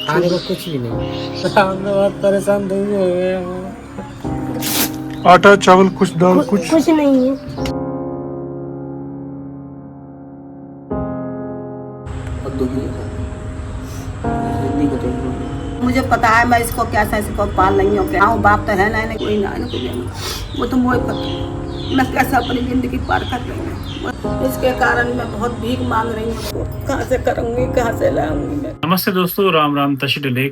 खाने को कुछ भी नहीं। हम तो बहुत परेशान दुखी हो गए हैं। आटा चावल कुछ दाल कुछ नहीं है। मुझे पता है मैं इसको कैसे इसको पाल रही हूँ। क्या बाप तो है ना, कोई ना वो तो मुझे पता मैं कैसे अपनी जिंदगी पार कर रही हूँ। इसके कारण मैं बहुत भीख मांग रही हूँ। कहाँ से करूँगी, कहाँ से लाऊंगी मैं। नमस्ते दोस्तों, राम राम तशी डले।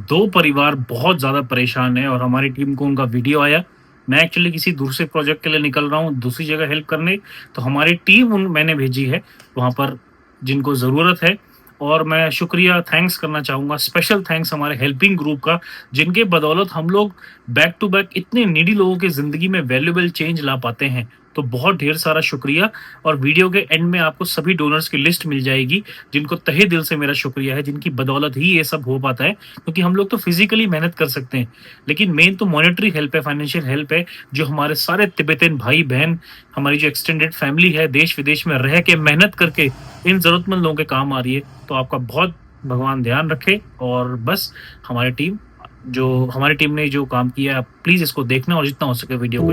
दो परिवार बहुत ज़्यादा परेशान है और हमारी टीम को उनका वीडियो आया। मैं एक्चुअली किसी दूसरे प्रोजेक्ट के लिए निकल रहा हूँ, दूसरी जगह हेल्प करने। तो हमारी टीम मैंने भेजी है वहाँ पर जिनको ज़रूरत है। और मैं शुक्रिया थैंक्स करना चाहूँगा, स्पेशल थैंक्स हमारे हेल्पिंग ग्रुप का, जिनके बदौलत हम लोग बैक टू बैक इतने नीडी लोगों की ज़िंदगी में वैल्यूएबल चेंज ला पाते हैं। तो बहुत ढेर सारा शुक्रिया। और वीडियो के एंड में आपको सभी डोनर्स की लिस्ट मिल जाएगी, जिनको तहे दिल से मेरा शुक्रिया है, जिनकी बदौलत ही ये सब हो पाता है। क्योंकि हम लोग तो फिजिकली मेहनत कर सकते हैं, लेकिन मेन तो मॉनेटरी हेल्प है, फाइनेंशियल हेल्प है, जो हमारे सारे तिब्बतन भाई बहन, हमारी जो एक्सटेंडेड फैमिली है, देश विदेश में रह के मेहनत करके इन जरूरतमंद लोगों के काम आ रही है। तो आपका बहुत भगवान ध्यान रखे। और बस हमारी टीम ने जो काम किया है, प्लीज इसको देखना और जितना हो सके वीडियो को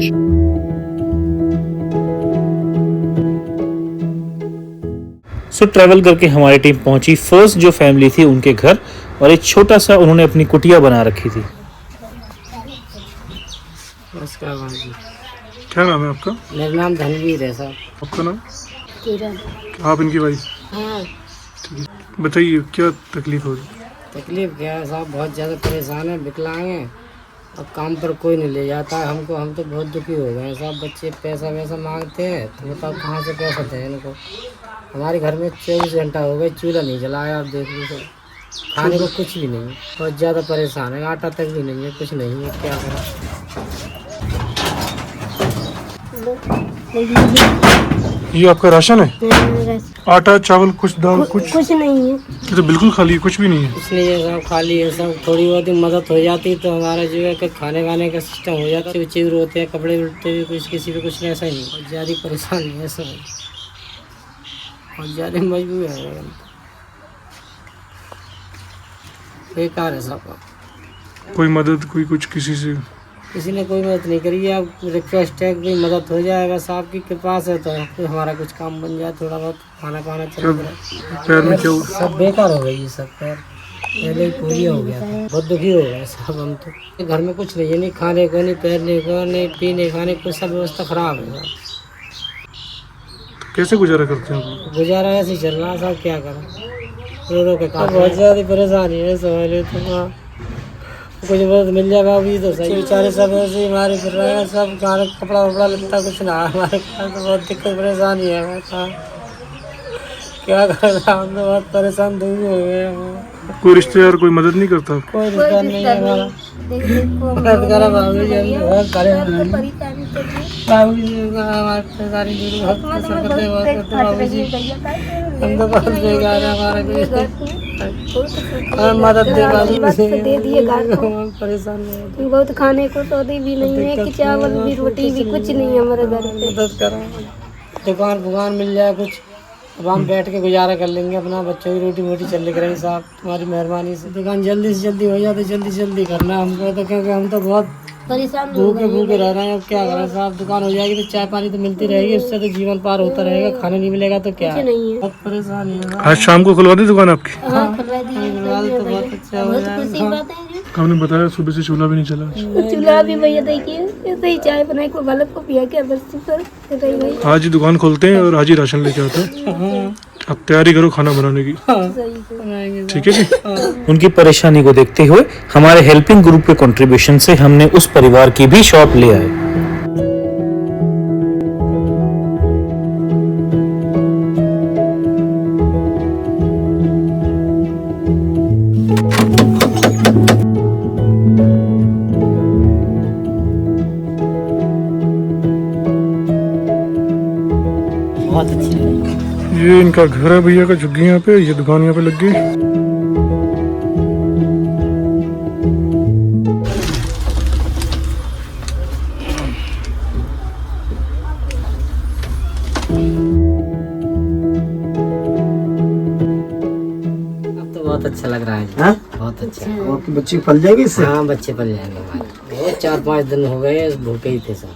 ट्रैवल करके हमारी टीम पहुंची फर्स्ट जो फैमिली थी उनके घर, और एक छोटा सा उन्होंने अपनी कुटिया बना रखी थी। क्या नाम है आपका? मेरा नाम धनवीर है साहब। आपका नाम? किरण। आप इनकी वाइफ? हाँ। बताइए क्या तकलीफ हो रही? तकलीफ क्या है साहब, बहुत ज़्यादा परेशान है, विकलांग है और काम पर कोई नहीं ले जाता है हमको। हम तो बहुत दुखी हो गए हैं साहब। बच्चे पैसा वैसा मांगते हैं तो बताओ कहाँ से पैसा दें इनको। हमारे घर में 24 घंटा हो गए, चूल्हा नहीं जलाया। आप देख लीजिए, खाने को कुछ भी नहीं। बहुत ज़्यादा परेशान है, आटा तक भी नहीं है, कुछ नहीं है, क्या करें। ये आपका राशन है? आटा चावल कुछ दाल कुछ नहीं है। ये तो बिल्कुल खाली है, कुछ भी नहीं है। इसलिए सब खाली है सब। थोड़ी बहुत ही मदद हो जाती तो हमारा जो है कि खाने का सिस्टम हो जाता। चिवर होते हैं, कपड़े उल्टे भी, कुछ किसी पे कुछ ऐसा ही नहीं। बहुत ज़्यादा परेशानी है सब, बहुत ज़्यादा मजबूर है, बेकार है सब। कोई मदद कोई कुछ किसी ने कोई मदद नहीं करी है। अब रिक्वेस्ट है कोई मदद हो जाए, बस आपकी कृपा से तो हमारा कुछ काम बन जाए, थोड़ा बहुत खाना पाना चल जाए। पैर में क्या सब बेकार हो गई सब। पैर पहले ही पूरी हो गया था, बहुत दुखी हो गए सब हम तो। घर में कुछ नहीं है, नहीं खाने को, नहीं पहनने को, नहीं पीने खाने को, सब व्यवस्था खराब है। कैसे गुजारा करते हैं आप? गुजारा ऐसे ही चल रहा है साहब, क्या करें। रो रो के बहुत ज़्यादा परेशानी है सवाल तो। कुछ बहुत मिल जाएगा अभी तो सही। बेचारे सब ऐसे ही मारे फिर रहे हैं सब। कपड़ा वपड़ा लगता कुछ ना हमारे पास, तो बहुत दिक्कत परेशानी है हमारे पास। क्या करना, हम तो बहुत परेशान दुखी हो गए हैं। कोई रिश्तेदार कोई मदद नहीं करता? कोई रिश्तेदार नहीं है हमारा। मदद करा बाबू जी, हम बहुत परेशान। बाबू जी हमारे परेशानी दूर बहुत पसंद करते, बहुत करते बाबू जी। हम तो बहुत बेकार है, हमारा मदद दे बाबू जी, दे दिए। परेशान है, बहुत खाने को सौदे भी नहीं है कि चावल भी रोटी भी कुछ नहीं है हमारे घर पे। मदद करा, दुकान मिल जाए कुछ, अब हम बैठ के गुजारा कर लेंगे अपना। बच्चों की रोटी मोटी चल रही साहब, तुम्हारी मेहरबानी से। दुकान जल्दी से जल्दी हो जाए तो जल्दी से जल्दी करना हमको तो, क्योंकि हम तो बहुत परेशान भूखे रह रहे हैं। अब क्या करें साहब, दुकान हो जाएगी तो चाय पानी तो मिलती रहेगी, उससे तो जीवन पार होता रहेगा। खाना नहीं मिलेगा तो क्या है, बहुत परेशानी है। आज शाम को खुलवा दी दुकान आपकी? हाँ, खुलवा दी तो बहुत अच्छा हो जाएगा। आपने बताया सुबह से चूल्हा भी नहीं चला। चूल्हा भी भैया देखिए ऐसे ही चाय बनाई को बालक को पिया के बस पर। आज ही दुकान खोलते हैं और आज ही राशन लेके आते हैं। अब तैयारी करो खाना बनाने की, ठीक है जी? उनकी परेशानी को देखते हुए हमारे हेल्पिंग ग्रुप के कंट्रीब्यूशन से हमने उस परिवार की भी शॉप ले आए। बहुत अच्छी है। ये इनका घर है भैया का, झुग्गी यहाँ पे, ये दुकान यहाँ पे लग गई। अब तो बहुत अच्छा लग रहा है। बहुत अच्छा है। और आपके बच्चे पल जाएंगे इससे? हाँ बच्चे पल जाएंगे हमारे। वो 4-5 दिन हो गए भूखे ही थे सब।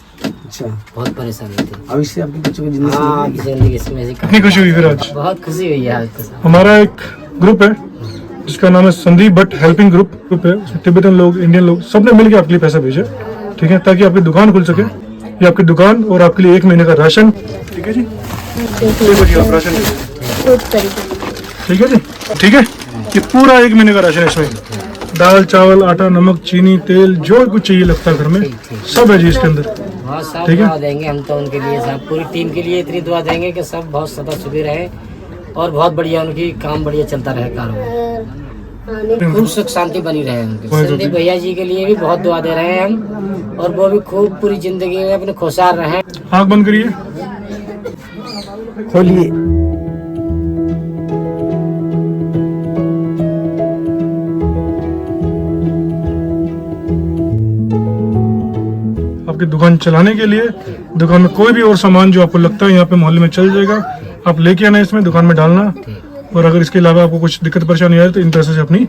अच्छा, बहुत परेशानी थी। अब इससे आपके बच्चों की जिंदगी हाँ जिंदगी इसमें से कितनी खुशी हुई फिर आज? बहुत खुशी हुई है आज तो साहब। हमारा एक ग्रुप है जिसका नाम है संदीप भट्ट हेल्पिंग ग्रुप है। उसमें तिब्बतन लोग, इंडियन लोग, सबने मिलकर आपके लिए पैसा भेजा, ठीक है, ताकि आपकी दुकान खुल सके। ये आपकी दुकान और आपके लिए 1 महीने का राशन, ठीक है जी। देखो जी आप राशन, ठीक है जी, ठीक है। ये पूरा 1 महीने का राशन है। इसमें दाल, चावल, आटा, नमक, चीनी, तेल, जो कुछ चाहिए लगता है घर में, सब है जी इसके अंदर। बहुत साहब ठीक है। दुआ देंगे हम तो उनके लिए साहब, पूरी टीम के लिए इतनी दुआ देंगे कि सब बहुत सदा सुखी रहे और बहुत बढ़िया उनकी काम बढ़िया चलता रहे कारोबार, खूब सुख शांति बनी रहे उनकी। संदीप भैया जी के लिए भी बहुत दुआ दे रहे हैं हम, और वो भी खूब पूरी जिंदगी में अपने खुशहाल रहे। आँख बंद करिए, खोलिए। आपकी दुकान चलाने के लिए, दुकान में कोई भी और सामान जो आपको लगता है यहाँ पे मोहल्ले में चल जाएगा, आप लेके आना, इसमें दुकान में डालना। और अगर इसके अलावा आपको कुछ दिक्कत परेशानी आए तो इन पैसे से अपनी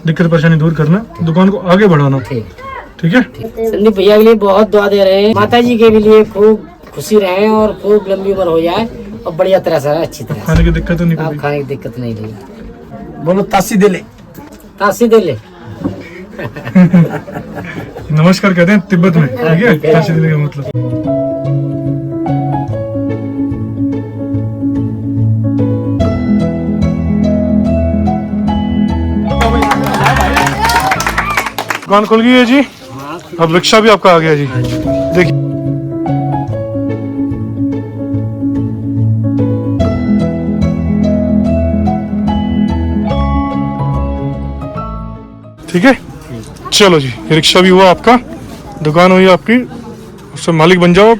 दिक्कत परेशानी दूर करना, दुकान को आगे बढ़ाना, ठीक है। संदीप भैया के लिए बहुत दुआ दे रहे हैं, माता जी के भी लिए खूब खुशी रहे और खूब लंबी उम्र हो जाए और बढ़िया तरह से अच्छी तरह से। खाने की दिक्कत तो नहीं आप पड़ी? खाने की दिक्कत नहीं रही। बोलो तासी दे ले। तासी दे ले। नमस्कार कहते हैं तिब्बत में, ठीक है, ताशी देने का मतलब। दुकान खुल गई है जी। अब रिक्शा भी आपका आ गया जी, देखिए। ठीक है, चलो जी, ये रिक्शा भी हुआ आपका, दुकान हुई आपकी, उससे मालिक बन जाओ,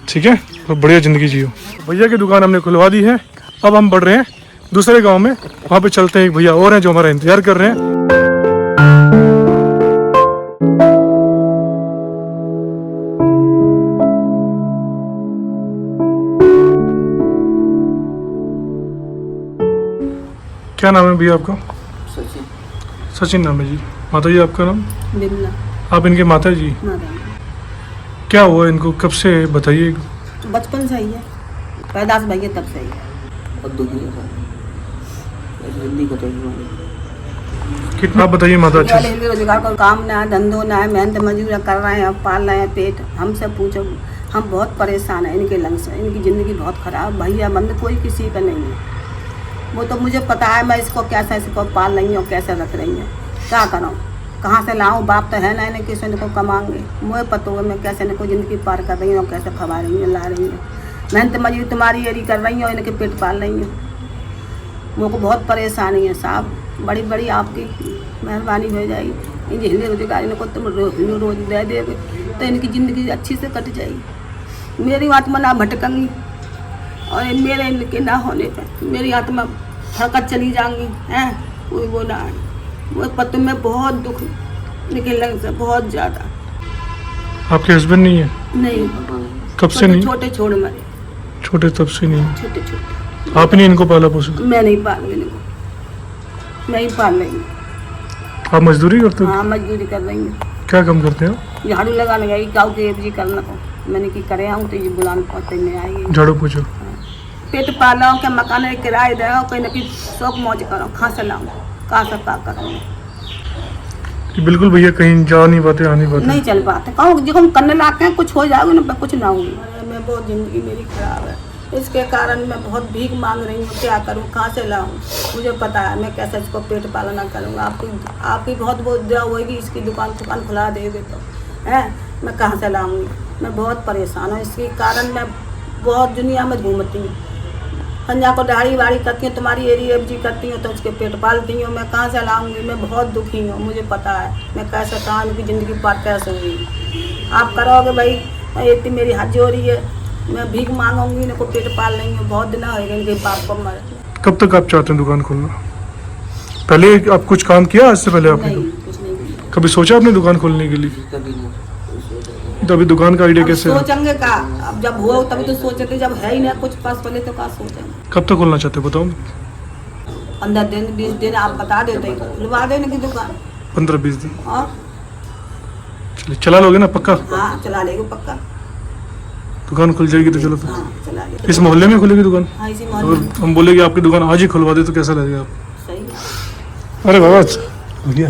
ठीक है, और बढ़िया जिंदगी जियो। भैया की दुकान हमने खुलवा दी है। अब हम बढ़ रहे हैं दूसरे गांव में, वहां पे चलते हैं। एक भैया और हैं जो हमारा इंतजार कर रहे हैं। क्या नाम है भैया आपका? सचिन। सचिन नाम है जी। माता जी आपका नाम? बिमला। आप इनके माता जी? क्या हुआ इनको, कब से बताइए? बचपन से ही है, पैदाश भैया तब से ही है। और दुखी है जल्दी खत्म। कितना आप बताइए माता अच्छे से। रोजगार का काम ना है, धंधो ना है, मेहनत मजदूरी कर रहे हैं, पाल रहे हैं पेट। हमसे पूछो, हम बहुत परेशान हैं इनके लंग से। इनकी ज़िंदगी बहुत ख़राब, भैया बंद कोई किसी का नहीं है। वो तो मुझे पता है मैं इसको कैसे इसको पाल रही हूँ, कैसे रख रही हूँ, क्या करूँ, कहाँ से लाऊं। बाप तो है ना, इन्हें किसी को कमाएंगे। मुझे पता होगा मैं कैसे इनको ज़िंदगी पार कर रही हूँ, कैसे खवा रही हूँ, ला रही हूँ। मेहनत मजदूरी तुम्हारी एरी कर रही हूँ, इनके पेट पाल रही हूँ। मुझको बहुत परेशानी है साहब, बड़ी बड़ी आपकी मेहरबानी हो जाएगी। इन हिंदी रोजगार इनको तुम रोज दे देगे तो इनकी ज़िंदगी अच्छी से कट जाएगी। मेरी आत्मा ना भटकेंगी और मेरे इनके ना होने पर मेरी आत्मा फड़कत चली जाएंगी, हैं कोई वो ना है। मुझे पत्तों में बहुत दुख निकल से बहुत ज़्यादा। आपके हस्बैंड नहीं है? नहीं। कब से नहीं? छोटे छोड़ मरे, छोटे तब से नहीं? छोटे छोटे। आपने इनको पाला पोसा? मैं नहीं पाल रही इनको, मैं ही पाल रही हूँ। आप मजदूरी करते हो? हाँ मजदूरी कर रही हूँ। क्या काम करते हो? झाड़ू लगाने गई, गाँव के जी करना को मैंने की करे आऊँ तो ये बुलाने पहुँचते में आएगी। झाड़ू पोछो? पेट पालो के मकान किराए दो, कोई ना कोई शौक मौज करो, कहाँ से लाऊँ, कहाँ से का करूँ। कि बिल्कुल भैया कहीं जा नहीं पाते, आ नहीं पाते? नहीं चल पाते, कहूँ जो हम करने लाते हैं कुछ हो जाएगा ना, कुछ ना होगी। मैं बहुत ज़िंदगी मेरी खराब है, इसके कारण मैं बहुत भीख मांग रही हूँ। क्या करूँ, कहाँ से लाऊँ, मुझे पता है मैं कैसे इसको पेट पालना करूँगा। आपकी बहुत बहुत दुआ होगी, इसकी दुकान खुला देगे तो है, मैं कहाँ से लाऊँगी। मैं बहुत परेशान हूँ, इसके कारण मैं बहुत दुनिया में घूमती हूँ। संजा को दाढ़ी वाड़ी करती हूँ, तुम्हारी एरी एफ जी करती हूँ तो उसके पेट पालती हूँ। मैं कहाँ से लाऊंगी, मैं बहुत दुखी हूँ, मुझे पता है मैं कैसे कहाँ की ज़िंदगी पार कैसे होगी। आप करोगे भाई, इतनी मेरी हाथ जोड़ी है, मैं भीख मांगूंगी, इनको पेट पाल रही हूँ। बहुत दिन हो गए इनके बाप को मरे। कब तक आप चाहते हैं दुकान खोलना? पहले आप कुछ काम किया आज से पहले आपने? नहीं, कुछ नहीं किया। कभी सोचा आपने दुकान खोलने के लिए? तो अभी दुकान का आइडिया कैसे है? सोचेंगे का, अब जब हो तभी तो सोचेंगे, जब है ही ना कुछ पास पहले तो क्या सोचेंगे। कब तक खोलना चाहते हो बताओ? 15 दिन 20 दिन आप बता देते तो खुलवा देने की दुकान 15-20 दिन और चलिए, चला लोगे ना पक्का? हाँ चला लेगा पक्का। दुकान खुल जाएगी तो चलो फिर। हाँ चला लेगा। इस मोहल्ले में खुलेगी दुकान? हाँ इसी अगर मोहल्ले में। हम बोले कि आपकी दुकान आज ही खुलवा दे तो कैसा लगेगा आप? सही है। अरे बाबा भैया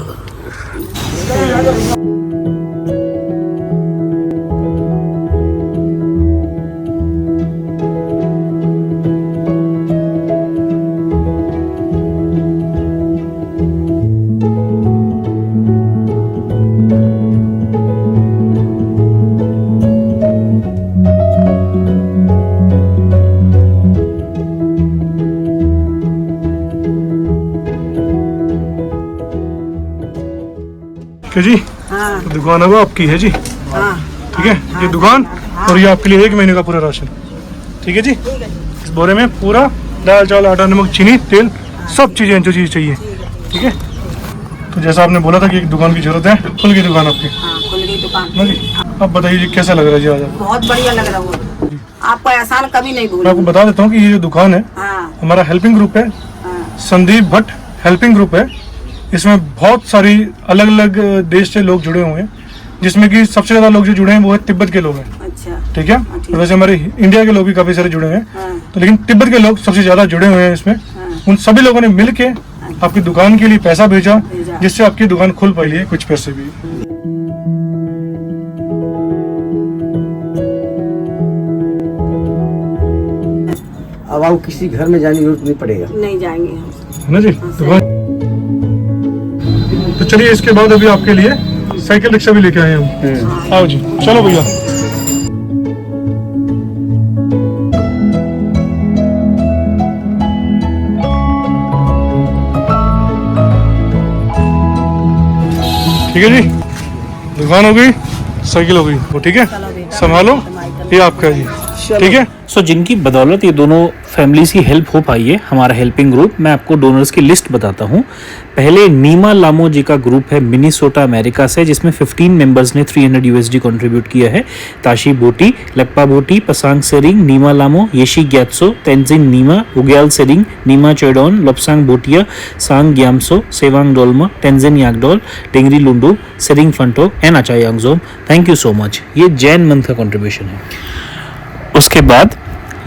क्या जी? हाँ तो दुकान अब आपकी है जी, हाँ ठीक है? ये दुकान और ये आपके लिए 1 महीने का पूरा राशन, ठीक है जी? इस बोरे में पूरा दाल चावल आटा नमक चीनी तेल सब चीजें जो चीज़ चाहिए, ठीक है? तो जैसा आपने बोला था कि एक दुकान की जरूरत है, खुल गई दुकान आपकी हाँ खुल गई दुकान। ना जी? अब बताइए जी कैसा लग रहा है जी आज आपको? बहुत बढ़िया लग रहा है। आपको एहसान कभी नहीं मैं भूलूंगी। आपको बता देता हूँ कि ये जो दुकान है हाँ हमारा हेल्पिंग ग्रुप है, हाँ संदीप भट्ट हेल्पिंग ग्रुप है। इसमें बहुत सारी अलग अलग देश से लोग जुड़े हुए हैं, जिसमें कि सबसे ज्यादा लोग जो जुड़े हैं वो है तिब्बत के लोग हैं, अच्छा ठीक है? ठीक। वैसे हमारे इंडिया के लोग भी काफी सारे जुड़े हुए हैं, हाँ तो लेकिन तिब्बत के लोग सबसे ज्यादा जुड़े हुए हैं इसमें। हाँ उन सभी लोगों ने मिल के आपकी दुकान के लिए पैसा भेजा, भेजा। जिससे आपकी दुकान खुल पाई है कुछ पैसे भी। अब आपको किसी घर में जाने की जरूरत नहीं पड़ेगा। नहीं जाएंगे हम। है ना जी? दुकान तो चलिए, इसके बाद अभी आपके लिए साइकिल रिक्शा भी लेके आए हैं हम। आओ जी, चलो भैया। ठीक है जी, दुकान हो गई, साइकिल हो गई, वो ठीक है, संभालो, ये आपका है जी, ठीक है? सो जिनकी बदौलत ये दोनों फैमिलीज की हेल्प हो पाई है, हमारा हेल्पिंग ग्रुप, मैं आपको डोनर्स की लिस्ट बताता हूँ। पहले नीमा लामो जी का ग्रुप है मिनीसोटा अमेरिका से, जिसमें 15 मेंबर्स ने $300 कंट्रीब्यूट किया है। ताशी बोटी, लकपा बोटी, पसांग सेरिंग, नीमा लामो, येशी ग्यात्सो, तेंजिन नीमा, उग्याल सेरिंग, नीमा चोडोन, Lopsang Bhotia, Sang Gyamtso, Tsewang Dolma, Tenzin Yagdol, Dengri Lundu, Tsering Phunto and Achayangzom. Thank you so much. ये जैन मंथ का कंट्रीब्यूशन है। उसके बाद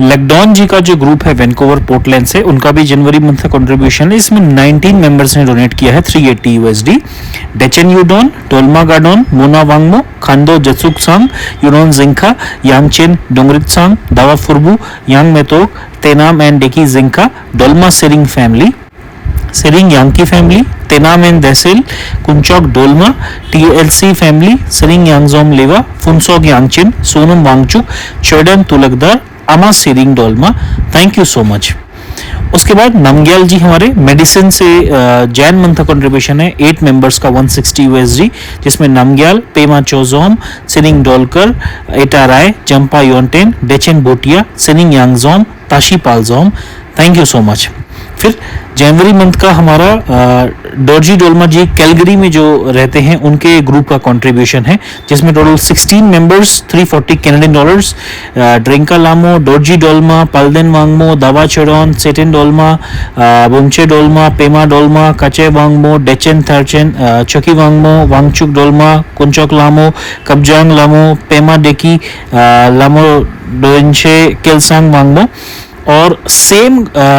लेकडॉन जी का जो ग्रुप है वैंकूवर पोर्टलैंड से, उनका भी जनवरी मंथ का कंट्रीब्यूशन है। इसमें 19 मेंबर्स ने डोनेट किया है $380। डेचन यूडोन, डोलमा गार्डोन, मोना वांगमो, खांदो जत्सुक सांग, यूनोन जिंका, Yangchen Dongrit Sang, Dawa Phurbu, Yang Metok, Tenam and Deki Zinka, Dolma Tsering family, Tsering Yanki family, Tenam and Desel, Kunchok Dolma, TLC family, Tsering Yangzom Lewa, Phunsog Yangchin, Sonam Wangchuk, Chodon Tulkdar, Ama Tsering Dolma. Thank you so much. उसके बाद नमग्याल जी हमारे मेडिसिन से जैन मंथ का कंट्रीब्यूशन है 8 मेंबर्स का $160, जिसमें Namgyal, Pema Chozom, Tsering Dolkar, Eta Rai, Jampa Yonten, Dechen Bhutia, Tsering Yangzom, Tashi Palzom. Thank you so much. फिर जनवरी मंथ का हमारा डोरजी डोलमा जी कैलगरी में जो रहते हैं, उनके ग्रुप का कंट्रीब्यूशन है, जिसमें टोटल 16 मेंबर्स, $340 ड्रिंका लामो, डोरजी डोलमा, पलदेन वांगमो, दावा चोडोन, सेटेन डोलमा, बुमचे डोलमा, पेमा डोलमा, कचे वांगमो, डेचन थर्चेन, चोकी वांगमो, वांगचुक डोलमा, कुंचोक लामो, कब्जांग लामो, पेमा डेकी लामो, डोइंचे केलसांग वांगमो। और सेम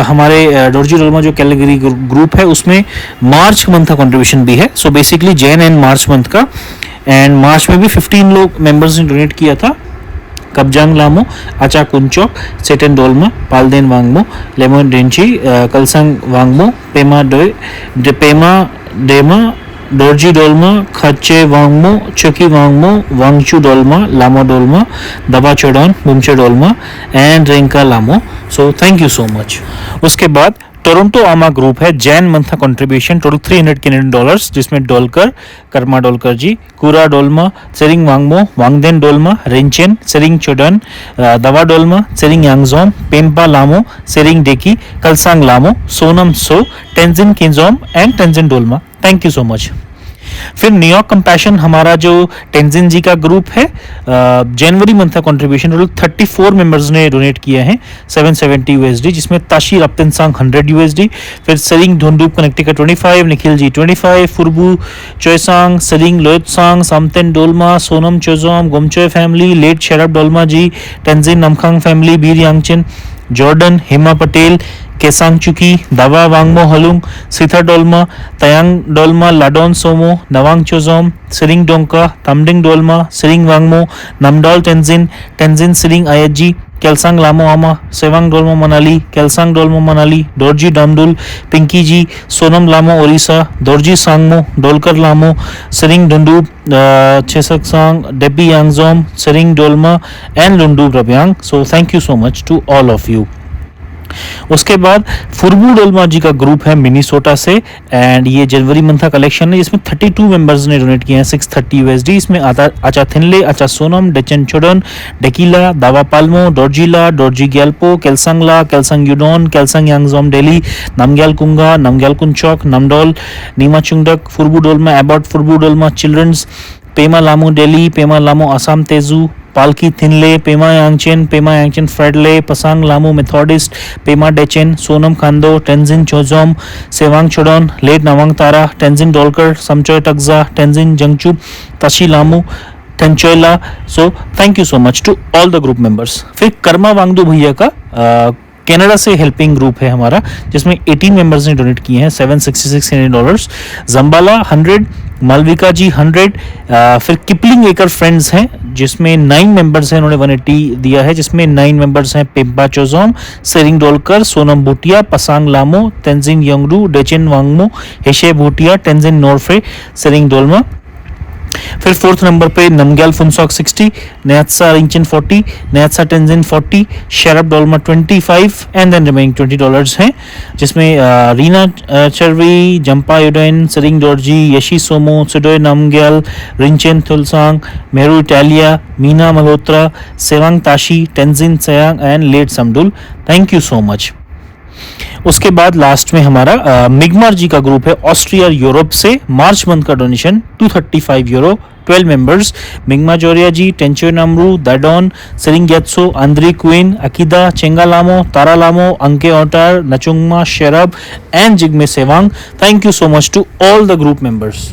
हमारे डोरजी डोलमा जो कैटेगरी ग्रुप है, उसमें मार्च मंथ का कंट्रीब्यूशन भी है। So basically Jain and March month का, एंड मार्च में भी 15 लोग मेंबर्स ने डोनेट किया था। कब्जांग लामो, आचा कुंचोक, सेटन डोलमा, पालदेन वांगमो, लेमन डेंची, कलसंग वांगमो, पेमा डेमा, डोरजी डोलमा, खचे वांगमो, चोकी वांगमो, वांगचू डोलमा, लामो डोलमा, दबा चोडोन, बुमचे डोलमा एंड रेंका लामो। सो थैंक यू सो मच। उसके बाद टोरंटो आमा ग्रुप है, जैन मंथ का कंट्रीब्यूशन टोटल $300, जिसमें डोलकर, कर्मा डोलकर जी, कुरा डोलमा, सेरिंग वांगमो, वांगदेन डोलमा, रेंचेन, सेरिंग चोडन, दवा डोलमा, सेरिंग यांगजोम, पेम्पा लामो, सेरिंग डेकी, कलसांग लामो, सोनम सो, Tenzin Kinzom and Tenzin Dolma. Thank you so much. फिर न्यूयॉर्क कंपैशन हमारा जो टेंजिन जी का ग्रुप है, जनवरी मंथ का कंट्रीब्यूशन 34 मेंबर्स ने डोनेट किया है $770 USD, जिसमें ताशी रप्तनसांग $100 USD, फिर सरिंग ढोंडूप Connecticut 25, Nikhil ji 25, फुरबू चोयसांग, सरिंग लोयतसांग, सामतेन Dolma, Sonam चोजोम, गोमचोय family, late शरब Dolma जी, टेंजिन नमखांग फैमिली, बीर यांगचिन, जॉर्डन, हेमा पटेल, केसांग चुकी, दावा वांगमो हलुंग, सीथा डोलमा, तयांग डोलमा, लाडोन सोमो, नवांग चोजोम, सिरिंग डोंका, तमडिंग डोलमा, सिरिंग वांगमो, नमडोल टेंजिन, टेंजिन सिरिंग आयजी, केलसांग लामो आमा, सेवांग डोलमो मनाली, केलसांग डोलमो मनाली, डोरजी डामडुल, पिंकी जी, सोनम लामो ओडिशा, दोरजी सांगमो, डोलकर लामो, सिरिंग Dundup, Chesak Sang, Debi Yangzom, Tsering Dolma and Lhundup Rabyang. So thank you so much to all of you. उसके बाद फुरबू डोलमा जी का ग्रुप है मिनीसोटा से, एंड ये जनवरी मंथ का कलेक्शन है जिसमें 32 मेंबर्स ने डोनेट किए हैं $630 USD. इसमें आचा थिनले, आचा सोनम, डेचन चोडन, डेकीला, दावा पाल्मो, डोरजीला, डोरजी ग्याल्पो, केलसंगला, केलसंग यूडोन, केलसंग यांगजोम डेली, नमग्याल कुंगा, नमग्याल कुंचौक, नमडोल, नीमा चुंगडक, फुरबू डोलमा एबॉट, फुरबू डोलमा चिल्ड्रंस, पेमा लामो डेली, पेमा लामो असम तेजू, पालकी थिनले, पेमा यांगचेन फ्रेडले, Pasang Lhamo Methodist, Pema Dechen, Sonam Khando, Tenzin Chozom, Tsewang Chodon, late Nawang Tara, Tenzin Dolkar, Samchoe Takja, Tenzin Jangchup, Tashi Lhamo, Tenchoela. So thank you so much to all the group members. फिर कर्मा वांगदू भैया का कनाडा से हेल्पिंग ग्रुप है हमारा, जिसमें 18 मेंबर्स ने डोनेट किए हैं $766. जम्बाला 100, मालविका जी 100, फिर किपलिंग एकर फ्रेंड्स हैं जिसमें 9 मेंबर्स हैं, उन्होंने 180 दिया है, जिसमें 9 मेंबर्स हैं पेम्पा चोजोम, सेरिंग डोलकर, सोनम भूटिया, पसांग लामो, तेंजिन यंगरू, डेचेन वांगमो, हेशे भूटिया, टेंजिन नोरफे, सेरिंग डोलमा. फिर 4th नंबर पे Namgyal Phuntsok 60, Nyatsa Rinchen 40, Nyatsa Tenzin 40, Sherab Dolma 25 and then remaining $20 हैं, जिसमें Reena Charvi, Jampa Yuden, Tsering Dorji, Yeshi Somo, Sudoi Namgyal, Rinchen Thulsang, Mehru Italia, Meena Malhotra, Tsewang Tashi, Tenzin Sayang and late Samdul. Thank you so much. उसके बाद लास्ट में हमारा मिगमार जी का ग्रुप है ऑस्ट्रिया यूरोप से, मार्च मंथ का डोनेशन €235, 12 मेंबर्स, मिगमा जोरिया जी, टेंचो नमरू, दाडोन, सरिंग गेत्सो, आंद्री क्वीन, अकीदा, Chenga Lhamo, Tara Lhamo, Anke Otar, Nachungma, Sherab and Jigme Tsewang. Thank you so much to all the group members.